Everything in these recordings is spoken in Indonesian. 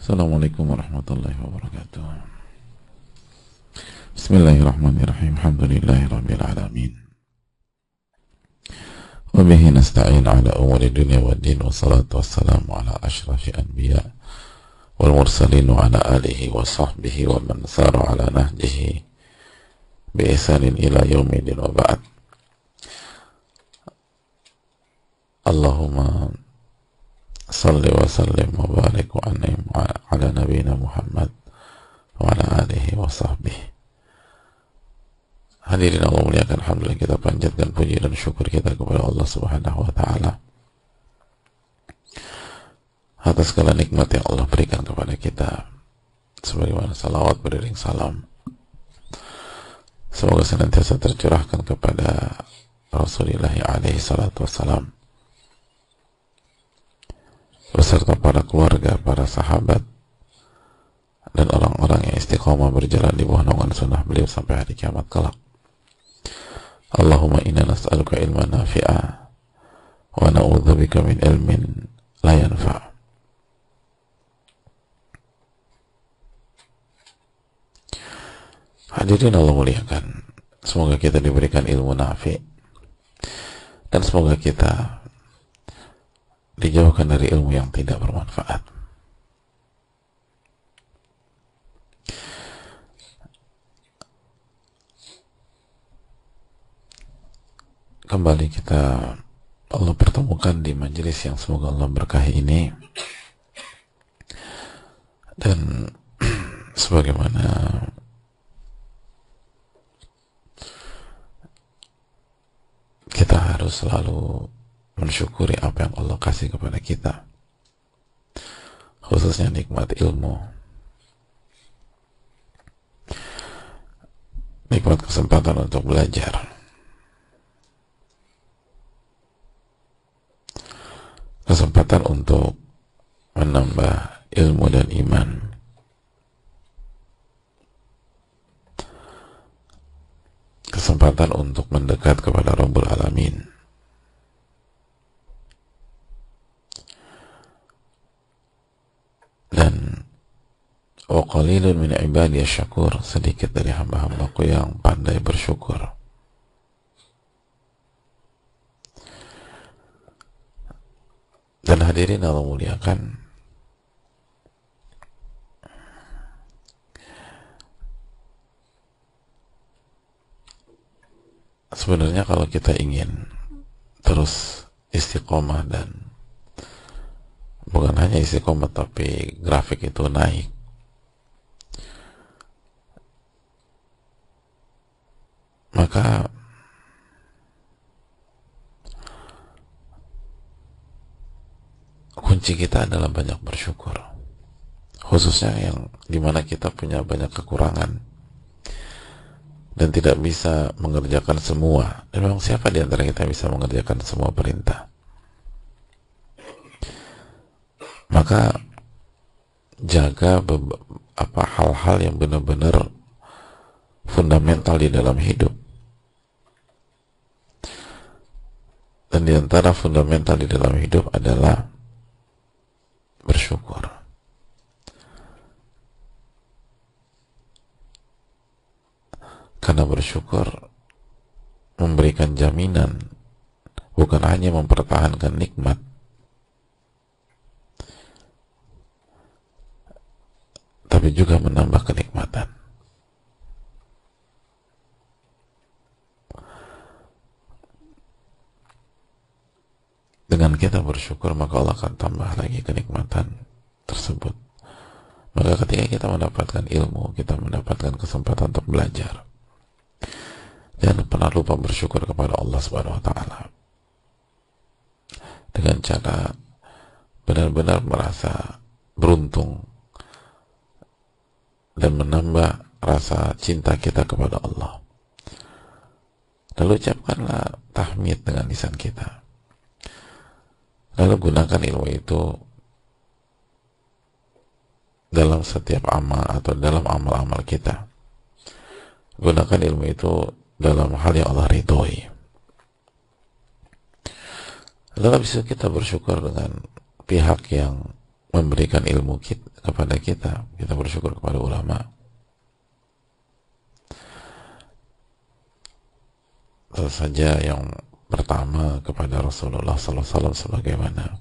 Assalamualaikum warahmatullahi wabarakatuh. Bismillahirrahmanirrahim. Alhamdulillahirabbil alamin. Wa bihi nasta'in ala umuri dunya waddin, wassalatu wassalamu ala asyrafil anbiya wal mursalin wa ala alihi wa sahbihi wa man sara ala nahjihi bi ihsanin ila yaumil wa ba'd. Allahumma salli wa sallim wa barik wa an'im ala nabiyyina Muhammad wa ala alihi wa sahbihi. Hadirin Allah muliakan, alhamdulillah kita panjatkan puji dan syukur kita kepada Allah Subhanahu wa taala atas segala nikmat yang Allah berikan kepada kita, sebagaimana salawat beriring salam semoga senantiasa tercurahkan kepada Rasulullah alaihi salatu wassalam beserta para keluarga, para sahabat, dan orang-orang yang istiqamah berjalan di bawah naungan sunnah beliau sampai hari kiamat kelak. Allahumma inna nas'aluka ilman nafi'a wa na'udzubika min ilmin la yanfa'. Hadirin Allah muliakan, semoga kita diberikan ilmu nafi' dan semoga kita dijauhkan dari ilmu yang tidak bermanfaat. Kembali kita Allah pertemukan di majelis yang semoga Allah berkahi ini, dan sebagaimana kita harus selalu mensyukuri apa yang Allah kasih kepada kita, khususnya nikmat ilmu, nikmat kesempatan untuk belajar, kesempatan untuk menambah ilmu dan iman, kesempatan untuk mendekat kepada Rabbul Alamin, dan wa qalilun min ibadiyasy syakur, sedikit dari hamba-hambaku yang pandai bersyukur. Dan hadirin Allah muliakan, sebenarnya kalau kita ingin terus istiqomah, dan bukan hanya istiqomah tapi grafik itu naik, maka kunci kita adalah banyak bersyukur, khususnya yang dimana kita punya banyak kekurangan dan tidak bisa mengerjakan semua. Dan memang siapa di antara kita bisa mengerjakan semua perintah? Maka jaga hal-hal yang benar-benar fundamental di dalam hidup. Dan di antara fundamental di dalam hidup adalah bersyukur. Karena bersyukur memberikan jaminan, bukan hanya mempertahankan nikmat, tapi juga menambah kenikmatan. Dengan kita bersyukur, maka Allah akan tambah lagi kenikmatan tersebut. Maka ketika kita mendapatkan ilmu, kita mendapatkan kesempatan untuk belajar, jangan pernah lupa bersyukur kepada Allah Subhanahu wa taala dengan cara benar-benar merasa beruntung dan menambah rasa cinta kita kepada Allah. Lalu ucapkanlah tahmid dengan lisan kita. Lalu gunakan ilmu itu dalam setiap amal atau dalam amal-amal kita. Gunakan ilmu itu dalam hal yang Allah ridhoi. Lalu bisa kita bersyukur dengan pihak yang memberikan ilmu kepada kita, kita bersyukur kepada ulama. Tentu saja yang pertama kepada Rasulullah SAW, sebagaimana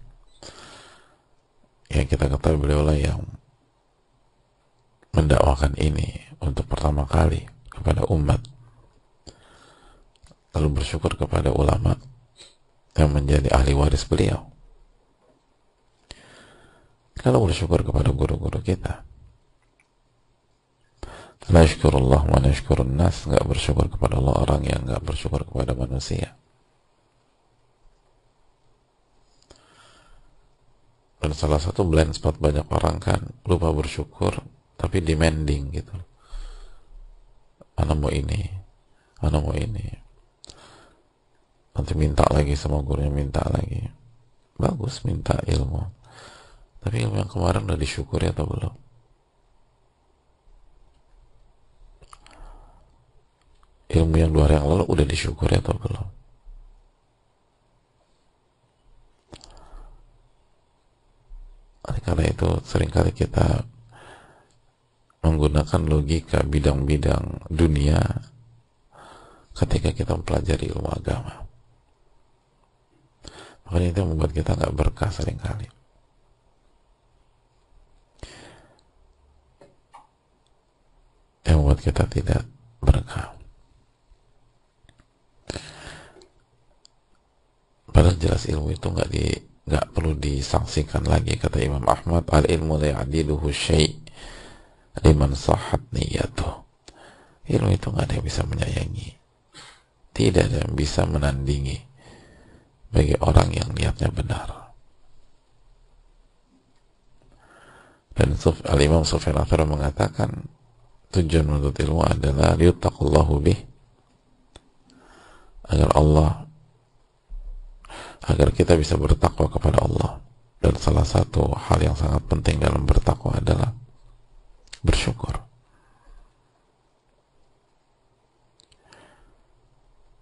yang kita ketahui, beliau lah yang mendakwakan ini untuk pertama kali kepada umat. Lalu bersyukur kepada ulama yang menjadi ahli waris beliau. Lalu bersyukur kepada guru-guru kita. La syukurullah wa la syukurun nas, nggak bersyukur kepada Allah orang yang nggak bersyukur kepada manusia. Dan salah satu blind spot banyak orang kan lupa bersyukur tapi demanding gitu. Ana mau ini, ana mau ini. Nanti minta lagi sama gurunya, minta lagi. Bagus minta ilmu. Tapi ilmu yang kemarin udah disyukuri atau belum? Ilmu yang 2 hari yang lalu udah disyukuri atau belum? Karena itu seringkali kita menggunakan logika bidang-bidang dunia ketika kita mempelajari ilmu agama. Makanya itu membuat kita nggak berkah seringkali. Yang membuat kita tidak berkah. Padahal jelas ilmu itu nggak perlu disangsikan lagi. Kata Imam Ahmad, al ilmu la ya'diluhu syai' liman sahhat niyatuh. Ilmu itu nggak ada yang bisa menyayangi, tidak ada yang bisa menandingi bagi orang yang niatnya benar. Dan Al-Imam Sufyan Ats-Tsauri mengatakan tujuan menuntut ilmu adalah liyuttaqullahu bih, agar kita bisa bertakwa kepada Allah. Dan salah satu hal yang sangat penting dalam bertakwa adalah bersyukur.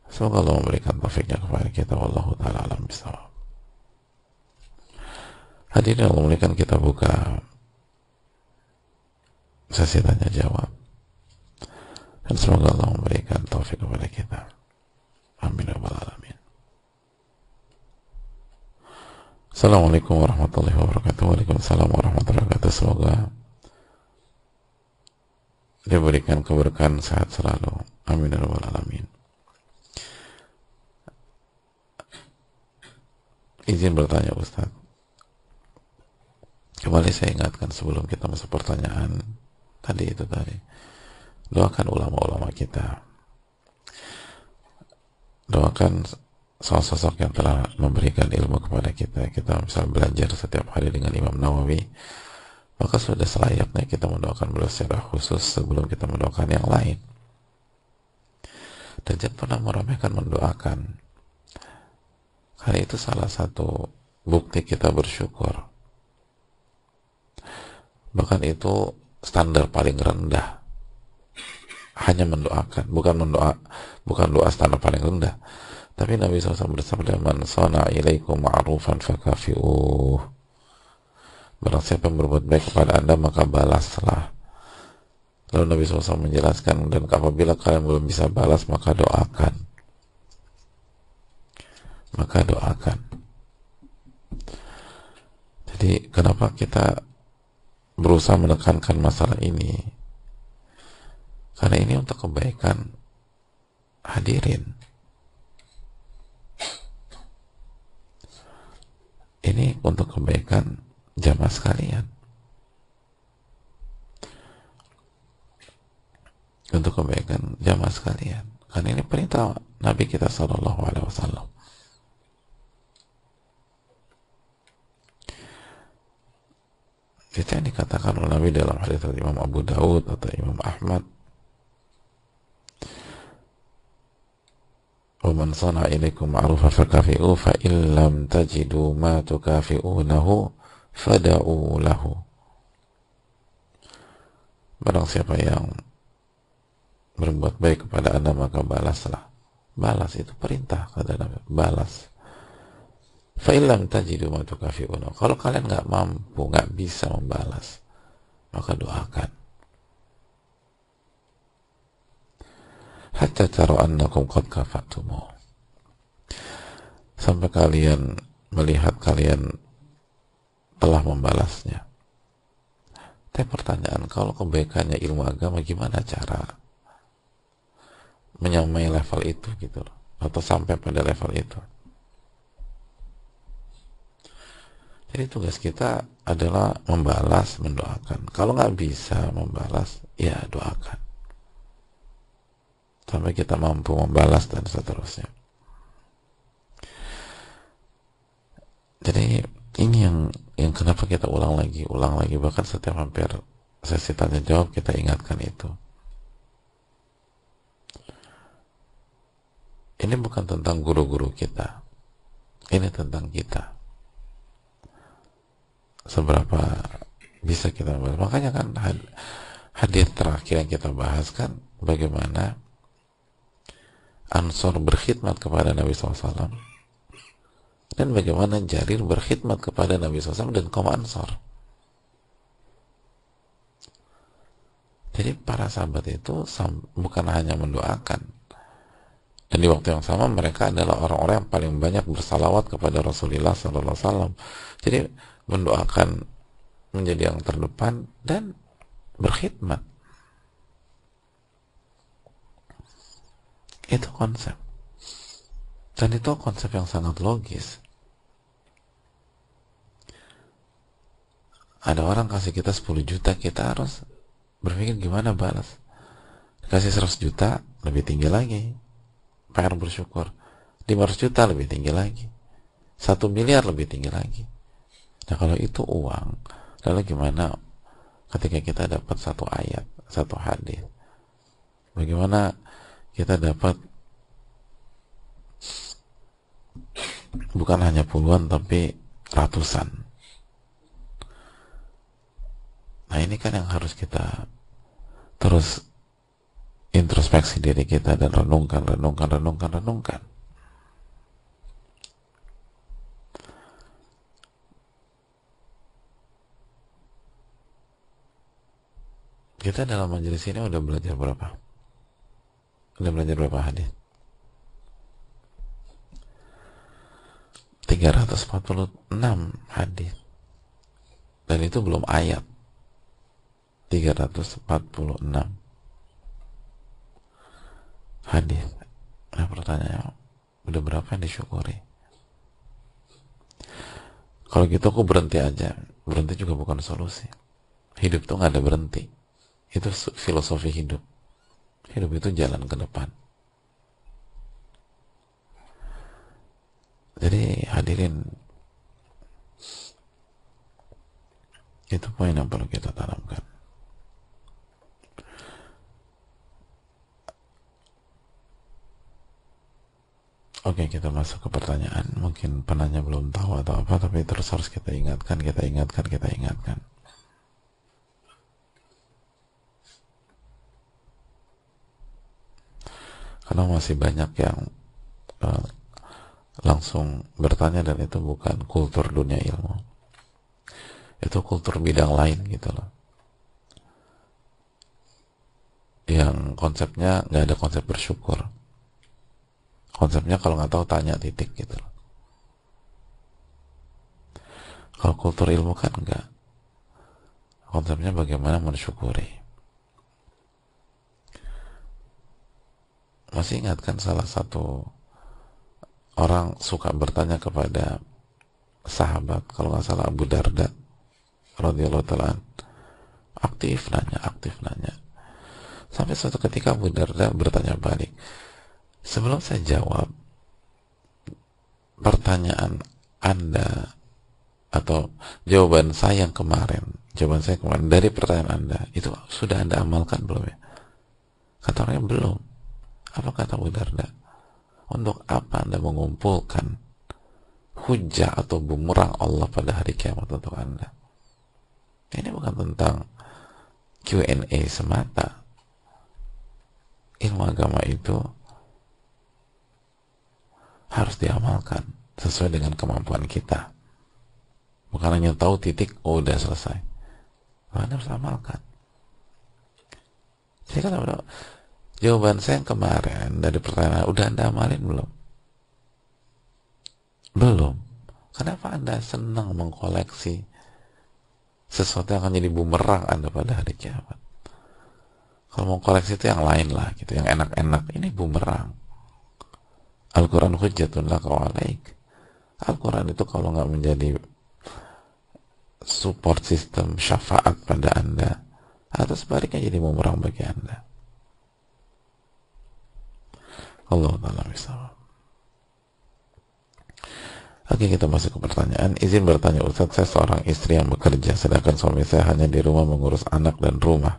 Semoga Allah memberikan taufiknya kepada kita. Wallahu ta'ala alam bisawab. Hadirin Allah memberikan, kita buka sesi tanya jawab. Dan semoga Allah memberikan taufik kepada kita. Amin ya rabbal alamin. Assalamualaikum warahmatullahi wabarakatuh. Waalaikumsalam warahmatullahi wabarakatuh. Semoga diberikan keberkahan, sehat selalu. Amin ya rabbal alamin. Izin bertanya Ustaz. Kembali saya ingatkan sebelum kita masuk pertanyaan tadi, doakan ulama-ulama kita, doakan sosok yang telah memberikan ilmu kepada kita. Kita bisa belajar setiap hari dengan Imam Nawawi, maka sudah selayaknya kita mendoakan beliau secara khusus sebelum kita mendoakan yang lain. Dan jangan pernah meremehkan mendoakan, karena itu salah satu bukti kita bersyukur. Bahkan itu standar paling rendah, hanya mendoakan, bukan doa standar paling rendah. Tapi Nabi SAW bersabda, man sana ilaikum ma'rufan fakafi'uh. Barang siapa yang berbuat baik kepada anda, maka balaslah. Lalu Nabi SAW menjelaskan, dan apabila kalian belum bisa balas, maka doakan. Jadi kenapa kita berusaha menekankan masalah ini? Karena ini untuk kebaikan hadirin. Ini untuk kebaikan jamaah sekalian, untuk kebaikan jamaah sekalian. Karena ini perintah Nabi kita SAW. Itu yang dikatakan oleh Nabi dalam hadits Imam Abu Dawud atau Imam Ahmad, وَمَنْ صَنَعَ إِلَيْكُمْ مَعْرُوفًا فَكَافِئُوهُ فَإِنْ لَمْ تَجِدُوا مَا تُكَافِئُونَهُ فَدَعُوا لَهُ. Barang siapa yang berbuat baik kepada anda, maka balaslah. Balas itu perintah, kata Nabi, balas. Fa illam tajidu ma tukafi'una. Kalau kalian nggak mampu, nggak bisa membalas, maka doakan. Hatta taro annakum qad kafa'tumu. Sampai kalian melihat kalian telah membalasnya. Tapi pertanyaan, kalau kebaikannya ilmu agama, gimana cara menyamai level itu gitu loh, atau sampai pada level itu? Jadi tugas kita adalah membalas, mendoakan. Kalau nggak bisa membalas, ya doakan. Sampai kita mampu membalas dan seterusnya. Jadi ini yang kenapa kita ulang lagi. Bahkan setiap hampir sesi tanya jawab kita ingatkan itu. Ini bukan tentang guru-guru kita. Ini tentang kita. Seberapa bisa kita bahas. Makanya kan hadis terakhir yang kita bahas kan bagaimana Ansor berkhidmat kepada Nabi SAW dan bagaimana Jarir berkhidmat kepada Nabi SAW dan kaum Ansor. Jadi para sahabat itu bukan hanya mendoakan, dan di waktu yang sama mereka adalah orang-orang yang paling banyak bersalawat kepada Rasulullah SAW. Jadi mendoakan menjadi yang terdepan dan berkhidmat. Itu konsep. Dan itu konsep yang sangat logis. Ada orang kasih kita 10 juta, kita harus berpikir gimana balas. Kasih 100 juta, lebih tinggi lagi. PR bersyukur. 500 juta, lebih tinggi lagi. 1 miliar, lebih tinggi lagi. Nah kalau itu uang, lalu gimana ketika kita dapat satu ayat, satu hadis? Bagaimana kita dapat bukan hanya puluhan tapi ratusan? Nah ini kan yang harus kita terus introspeksi diri kita dan renungkan. Kita dalam majelis ini udah belajar berapa? Udah belajar berapa hadis? 346 hadis. Dan itu belum ayat. 346 hadis. Nah pertanyaannya, udah berapa yang disyukuri? Kalau gitu aku berhenti aja. Berhenti juga bukan solusi. Hidup tuh nggak ada berhenti. Itu filosofi hidup. Hidup itu jalan ke depan. Jadi hadirin, itu poin yang perlu kita tanamkan. Oke, kita masuk ke pertanyaan. Mungkin penanya belum tahu atau apa, tapi terus harus kita ingatkan. Karena masih banyak yang langsung bertanya dan itu bukan kultur dunia ilmu. Itu kultur bidang lain gitu loh. Yang konsepnya nggak ada konsep bersyukur. Konsepnya kalau nggak tahu tanya titik gitu loh. Kalau kultur ilmu kan enggak. Konsepnya bagaimana mensyukuri. Masih ingat kan salah satu orang suka bertanya kepada sahabat, kalau nggak salah Abu Darda radhiyallahu ta'ala, aktif nanya. Sampai suatu ketika Abu Darda bertanya balik, sebelum saya jawab pertanyaan Anda atau jawaban saya kemarin dari pertanyaan Anda, itu sudah Anda amalkan belum ya? Kata orangnya belum. Apa kata Abu Darda? Untuk apa Anda mengumpulkan hujah atau bumerang Allah pada hari kiamat untuk Anda? Ini bukan tentang Q&A semata. Ilmu agama itu harus diamalkan. sesuai dengan kemampuan kita. Bukan hanya tahu titik, oh udah selesai. Anda harus amalkan. Jadi kan jawaban saya yang kemarin dari pertanyaan, udah Anda amalin belum? Belum. Kenapa Anda senang mengkoleksi sesuatu yang akan jadi bumerang Anda pada hari kiamat? Kalau mau koleksi itu yang lain lah, gitu, yang enak-enak. Ini bumerang. Al-Quran hujjatun laka wa alaik. Al-Quran itu kalau nggak menjadi support system syafaat pada Anda, atau sebaliknya jadi bumerang bagi Anda. Allah Ta'ala bisa. Oke, kita masuk ke pertanyaan. Izin bertanya Ustaz, saya seorang istri yang bekerja, sedangkan suami saya hanya di rumah mengurus anak dan rumah.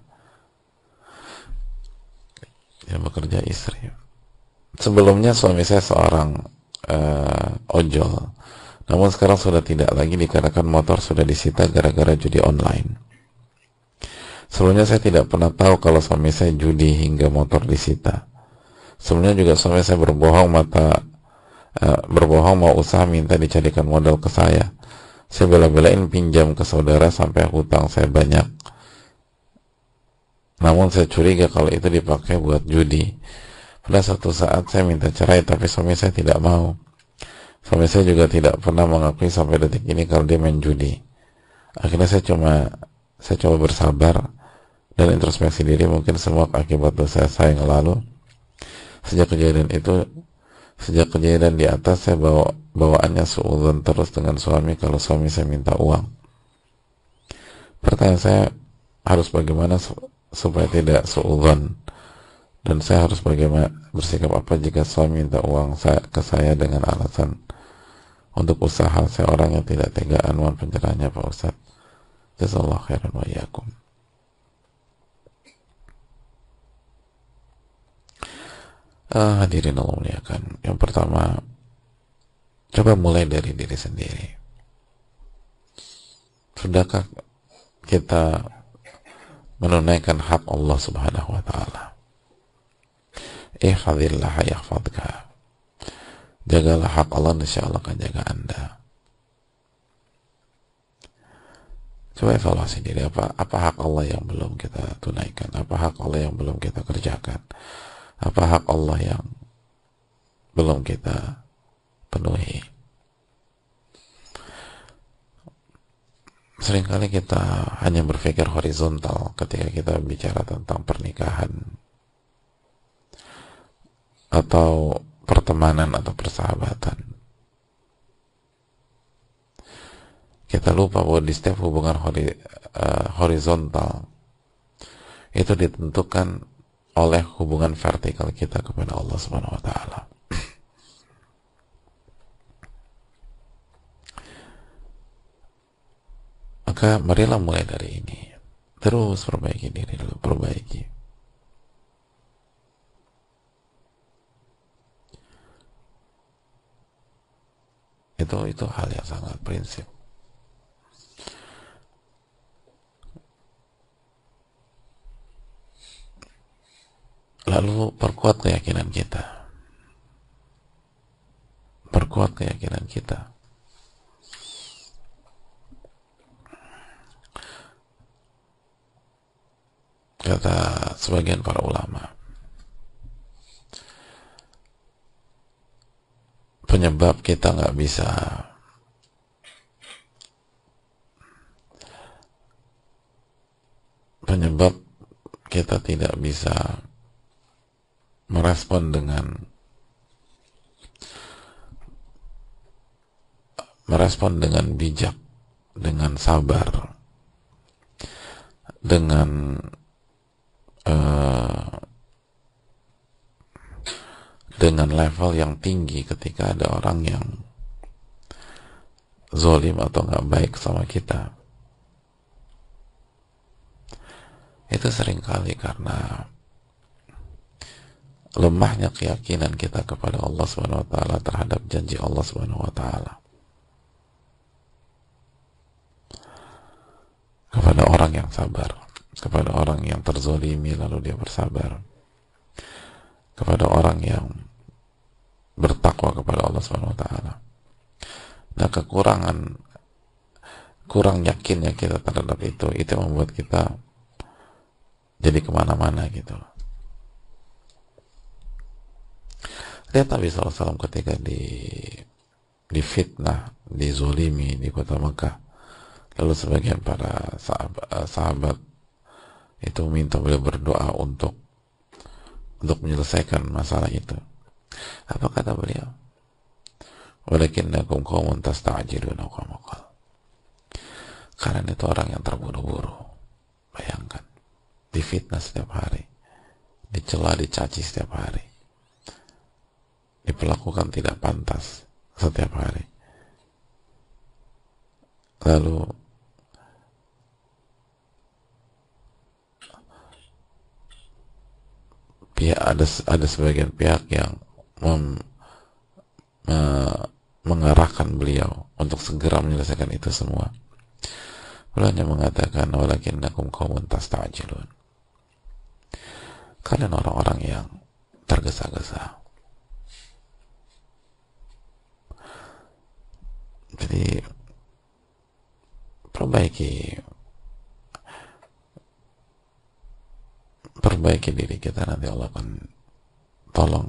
Yang bekerja istri. Sebelumnya suami saya seorang ojol, namun sekarang sudah tidak lagi dikarenakan motor sudah disita gara-gara judi online. Sebelumnya saya tidak pernah tahu kalau suami saya judi hingga motor disita. Sebelumnya juga suami saya berbohong mau usaha minta dijadikan modal ke saya. Saya bela-belain pinjam ke saudara sampai hutang saya banyak. Namun saya curiga kalau itu dipakai buat judi. Pada suatu saat saya minta cerai, tapi suami saya tidak mau. Suami saya juga tidak pernah mengakui sampai detik ini kalau dia main judi. Akhirnya saya coba bersabar dan introspeksi diri, mungkin semua akibat dosa saya yang lalu. Sejak kejadian di atas, saya bawaannya suudzon terus dengan suami kalau suami saya minta uang. Pertanyaan saya, harus bagaimana supaya tidak suudzon? Dan saya harus bagaimana bersikap apa jika suami minta uang ke saya dengan alasan untuk usaha? Saya orang yang tidak tegaan, mohon pencerahannya Pak Ustaz. Jazakallahu khairan wa iyyakum. Hadirin Allah muliakan. Yang pertama, coba mulai dari diri sendiri. Sudahkah kita menunaikan hak Allah Subhanahu wa ta'ala? Ihfadzillah yahfadzka. Jagalah hak Allah, insya Allah akan jaga Anda. Coba evaluasi diri, apa hak Allah yang belum kita tunaikan, apa hak Allah yang belum kita kerjakan, apa hak Allah yang belum kita penuhi. Seringkali kita hanya berpikir horizontal ketika kita bicara tentang pernikahan atau pertemanan atau persahabatan. Kita lupa bahwa di setiap hubungan horizontal itu ditentukan oleh hubungan vertikal kita kepada Allah Subhanahu wa ta'ala. Maka marilah mulai dari ini. Terus perbaiki diri dulu, perbaiki. Itu hal yang sangat prinsip. Lalu perkuat keyakinan kita. Perkuat keyakinan kita. Kata sebagian para ulama, penyebab kita nggak bisa tidak bisa merespon dengan bijak, dengan sabar, dengan level yang tinggi ketika ada orang yang zolim atau nggak baik sama kita. Itu seringkali karena lemahnya keyakinan kita kepada Allah Subhanahu wa ta'ala, terhadap janji Allah Subhanahu wa ta'ala. Kepada orang yang sabar, kepada orang yang terzolimi lalu dia bersabar, kepada orang yang bertakwa kepada Allah Subhanahu wa ta'ala. Nah, kurang yakinnya kita terhadap itu yang membuat kita jadi kemana-mana gitu loh. Lihat Nabi SAW ketika difitnah, dizolimi di kota Mekah, lalu sebagian para sahabat itu minta beliau berdoa untuk menyelesaikan masalah itu. Apa kata beliau? Walakinnakum qaumun tasta'jiluna kama qala. Kalian itu orang yang terburu-buru. Bayangkan, difitnah setiap hari, dicela, dicaci setiap hari, diperlakukan tidak pantas setiap hari. Lalu ada sebagian pihak yang mengarahkan beliau untuk segera menyelesaikan itu semua. Beliau hanya mengatakan, walakinnakum qaumun tasta'jilun. Kalian orang-orang yang tergesa-gesa. Jadi perbaiki diri kita, nanti Allah akan tolong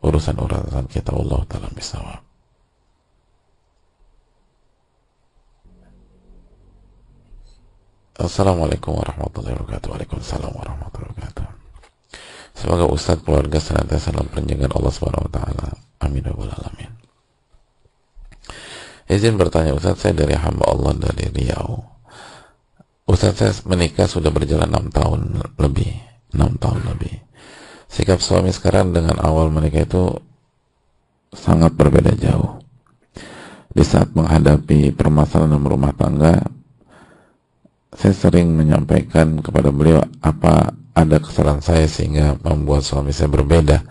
urusan kita. Allah ta'ala bisawab. Assalamualaikum warahmatullahi wabarakatuh. Waalaikumsalam warahmatullahi wabarakatuh. Semoga Ustadz, keluarga senantiasa dalam penjagaan Allah Subhanahu wa taala. Amin ya rabbal alamin. Izin bertanya Ustadz, saya dari hamba Allah dari Riau. Ustadz, saya menikah sudah berjalan 6 tahun lebih. Sikap suami sekarang dengan awal menikah itu sangat berbeda jauh. Di saat menghadapi permasalahan dalam rumah tangga, saya sering menyampaikan kepada beliau apa ada kesalahan saya sehingga membuat suami saya berbeda.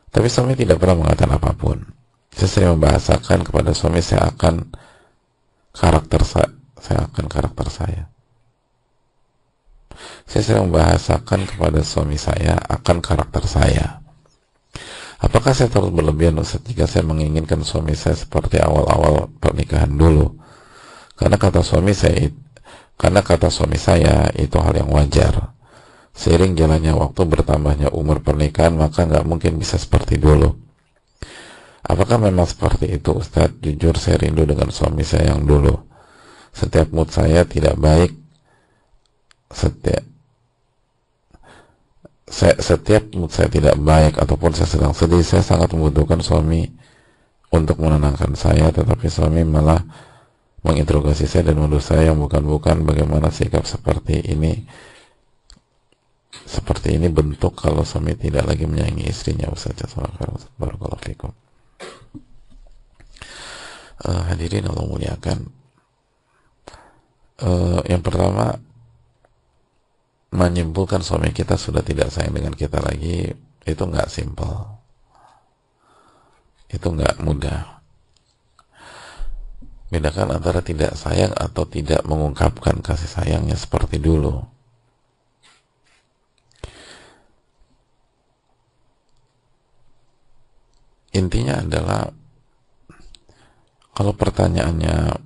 Tapi suami tidak pernah mengatakan apapun. Saya sering membahasakan kepada suami saya akan karakter saya. Saya sering membahasakan kepada suami saya akan karakter saya. Apakah saya terus berlebihan Ustaz jika saya menginginkan suami saya seperti awal-awal pernikahan dulu? Karena kata suami saya itu hal yang wajar. Seiring jalannya waktu, bertambahnya umur pernikahan, maka nggak mungkin bisa seperti dulu. Apakah memang seperti itu Ustadz? Jujur saya rindu dengan suami saya yang dulu. Setiap mood saya tidak baik, setiap mood saya tidak baik ataupun saya sedang sedih, saya sangat membutuhkan suami untuk menenangkan saya, tetapi suami malah menginterogasi saya dan menuduh saya yang bukan-bukan. Bagaimana sikap seperti ini bentuk kalau suami tidak lagi menyayangi istrinya? Ustaz, barakallahu fikum. Hadirin Allah muliakan, yang pertama, menyimpulkan suami kita sudah tidak sayang dengan kita lagi itu nggak simpel, itu nggak mudah. Bedakan antara tidak sayang atau tidak mengungkapkan kasih sayangnya seperti dulu. Intinya adalah, kalau pertanyaannya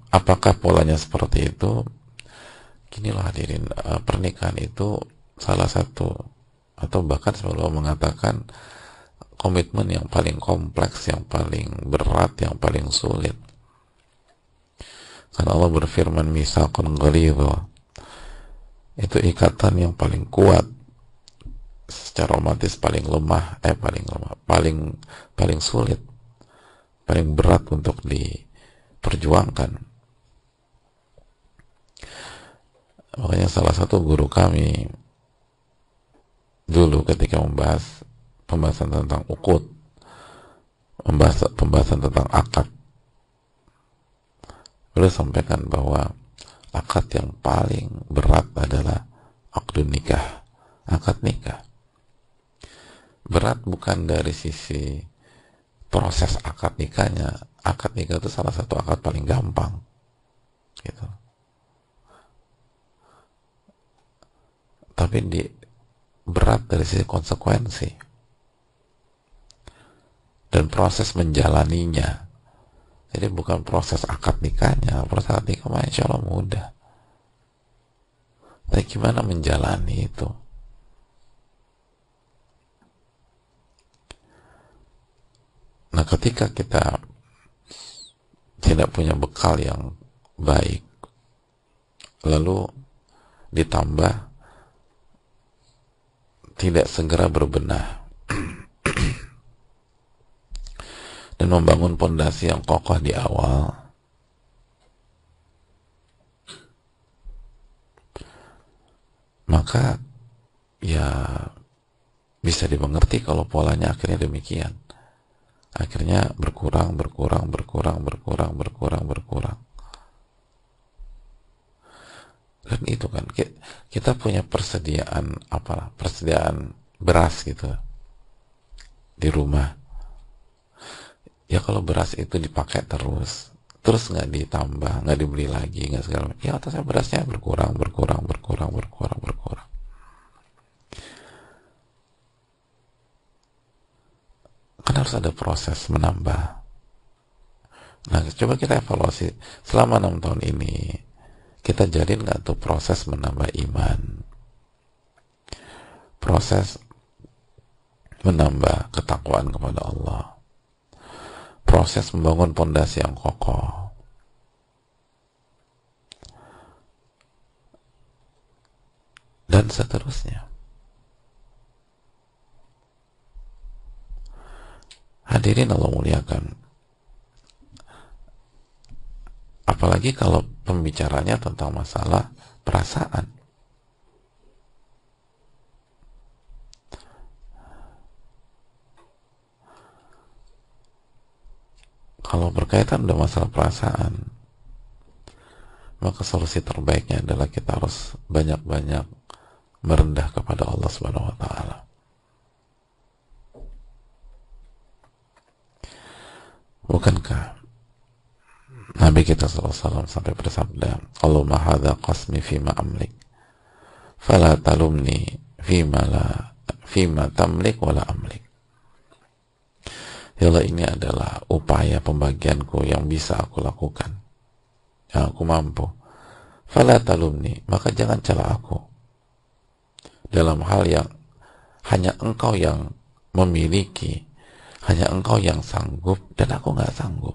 apakah polanya seperti itu, ginilah hadirin, pernikahan itu salah satu, atau bahkan sebelum mengatakan, komitmen yang paling kompleks, yang paling berat, yang paling sulit. Karena Allah berfirman, mitsaqun ghalidha, itu ikatan yang paling kuat, secara romantis paling sulit, paling berat untuk diperjuangkan. Makanya salah satu guru kami dulu ketika membahas pembahasan tentang uqud, pembahasan tentang akad, beliau sampaikan bahwa akad yang paling berat adalah akdun nikah, akad nikah. Berat bukan dari sisi proses akad nikahnya. Akad nikah itu salah satu akad paling gampang, gitu. Tapi berat dari sisi konsekuensi. dan proses menjalaninya. Jadi bukan proses akad nikahnya. Proses akad nikah insya Allah mudah, tapi gimana menjalani itu? Nah, ketika kita tidak punya bekal yang baik, lalu ditambah tidak segera berbenah dan membangun pondasi yang kokoh di awal, maka ya bisa dimengerti kalau polanya akhirnya demikian. Akhirnya berkurang. Dan itu kan kita punya persediaan beras gitu di rumah. Ya kalau beras itu dipakai terus nggak ditambah, nggak dibeli lagi, nggak segala macam, ya atasnya berasnya berkurang. Kan harus ada proses menambah. Nah, coba kita evaluasi selama 6 tahun ini, kita jalin nggak tuh proses menambah iman, proses menambah ketakwaan kepada Allah, proses membangun pondasi yang kokoh, dan seterusnya. Hadirin Allah muliakan, apalagi kalau pembicaranya tentang masalah perasaan. Kalau berkaitan dengan masalah perasaan, maka solusi terbaiknya adalah kita harus banyak-banyak merendah kepada Allah Subhanahu wa taala. Bukankah Nabi kita SAW sampai bersabda, Allahumma hadha qasmi fima amlik fala talumni fima tamlik wala amlik. Ya Allah, ini adalah upaya pembagianku yang bisa aku lakukan, yang aku mampu. Fala talumni, maka jangan cela aku dalam hal yang hanya engkau yang memiliki, hanya engkau yang sanggup dan aku nggak sanggup.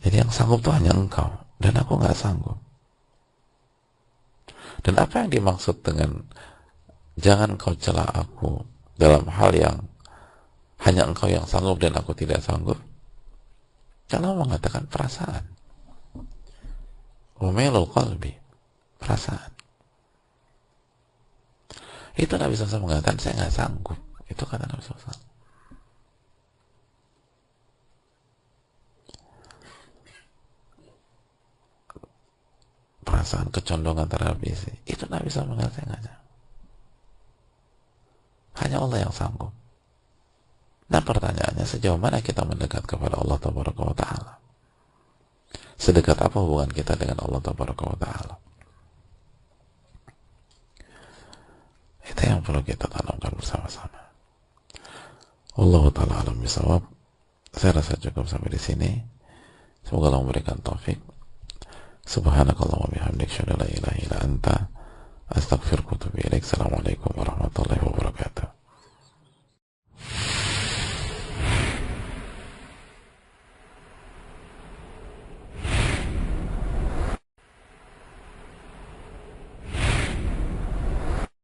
Jadi yang sanggup itu hanya engkau dan aku nggak sanggup. Dan apa yang dimaksud dengan jangan kau cela aku dalam hal yang hanya engkau yang sanggup dan aku tidak sanggup? Allah mengatakan perasaan. Umailul qalbi, perasaan. Itu Nabi SAW mengatakan, saya nggak sanggup. Itu kata Nabi SAW. Perasaan kecondongan terhadap istri, itu Nabi SAW mengatakan, saya nggak sanggup. Hanya Allah yang sanggup. Nah, pertanyaannya, sejauh mana kita mendekat kepada Allah Tabaraka wa Ta'ala? Sedekat apa hubungan kita dengan Allah Tabaraka wa Ta'ala? Itu yang perlu kita tanamkan bersama-sama. Allah Ta'ala alam bisawab. Saya rasa cukup sampai di sini. Semoga Allah memberikan taufik. Subhanakallah wa bihamdik, syada la ilaha illa anta, astaghfiruka wa atubu ilaik. Assalamualaikum